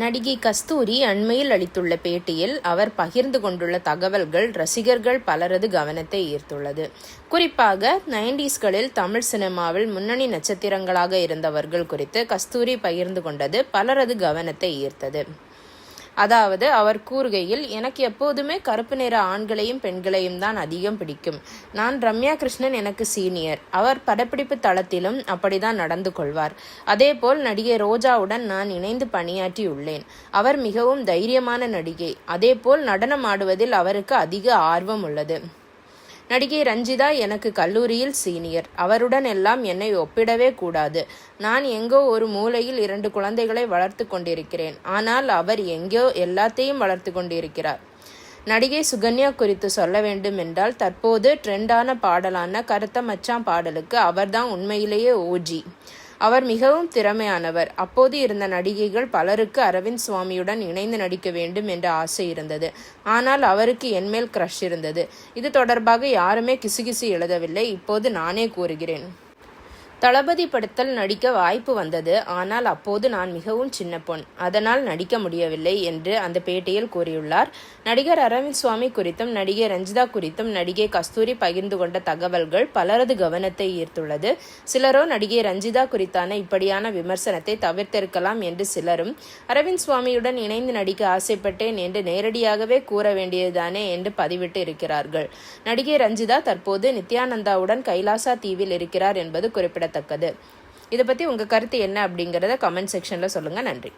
நடிகை கஸ்தூரி அண்மையில் அளித்துள்ள பேட்டியில் அவர் பகிர்ந்து கொண்டுள்ள தகவல்கள் ரசிகர்கள் பலரது கவனத்தை ஈர்த்துள்ளது. குறிப்பாக 90ஸ்களில் தமிழ் சினிமாவில் முன்னணி நட்சத்திரங்களாக இருந்தவர்கள் குறித்து கஸ்தூரி பகிர்ந்து கொண்டது பலரது கவனத்தை ஈர்த்தது. அதாவது அவர் கூறுகையில், எனக்கு எப்போதுமே கருப்பு நிற ஆண்களையும் பெண்களையும் தான் அதிகம் பிடிக்கும். நான் ரம்யா கிருஷ்ணன் எனக்கு சீனியர். அவர் படப்பிடிப்பு தளத்திலும் அப்படிதான் நடந்து கொள்வார். அதேபோல் நடிகை ரோஜாவுடன் நான் இணைந்து பணியாற்றியுள்ளேன். அவர் மிகவும் தைரியமான நடிகை. அதேபோல் நடனம் ஆடுவதில் அவருக்கு அதிக ஆர்வம் உள்ளது. நடிகை ரஞ்சிதா எனக்கு கல்லூரியில் சீனியர். அவருடன் எல்லாம் என்னை ஒப்பிடவே கூடாது. நான் எங்கோ ஒரு மூலையில் 2 குழந்தைகளை வளர்த்து கொண்டிருக்கிறேன். ஆனால் அவர் எங்கோ எல்லாத்தையும் வளர்த்து கொண்டிருக்கிறார். நடிகை சுகன்யா குறித்து சொல்ல வேண்டும் என்றால், தற்போது ட்ரெண்டான பாடலான கருத்த மச்சான் பாடலுக்கு அவர்தான் உண்மையிலேயே ஓஜி. அவர் மிகவும் திறமையானவர். அப்போது இருந்த நடிகைகள் பலருக்கு அரவிந்த் சுவாமியுடன் இணைந்து நடிக்க வேண்டும் என்ற ஆசை இருந்தது. ஆனால் அவருக்கு என்மேல் கிரஷ் இருந்தது. இது தொடர்பாக யாருமே கிசுகிசு எழுதவில்லை. இப்போது நானே கூறுகிறேன். தளபதி படத்தில் நடிக்க வாய்ப்பு வந்தது. ஆனால் அப்போது நான் மிகவும் சின்ன பொண். அதனால் நடிக்க முடியவில்லை என்று அந்த பேட்டியில் கூறியுள்ளார். நடிகர் அரவிந்த் சுவாமி குறித்தும் நடிகை ரஞ்சிதா குறித்தும் நடிகை கஸ்தூரி பகிர்ந்து கொண்ட தகவல்கள் பலரது கவனத்தை ஈர்த்துள்ளது. சிலரோ நடிகை ரஞ்சிதா குறித்தான இப்படியான விமர்சனத்தை தவிர்த்திருக்கலாம் என்று, சிலரும் அரவிந்த் சுவாமியுடன் இணைந்து நடிக்க ஆசைப்பட்டேன் என்று நேரடியாகவே கூற வேண்டியதுதானே என்று பதிவிட்டு இருக்கிறார்கள். நடிகை ரஞ்சிதா தற்போது நித்யானந்தாவுடன் கைலாசா தீவில் இருக்கிறார் என்பது குறிப்பிடத்தக்கது. இதை பற்றி உங்கள் கருத்து என்ன அப்படிங்கிறத கமெண்ட் செக்ஷனில் சொல்லுங்கள். நன்றி.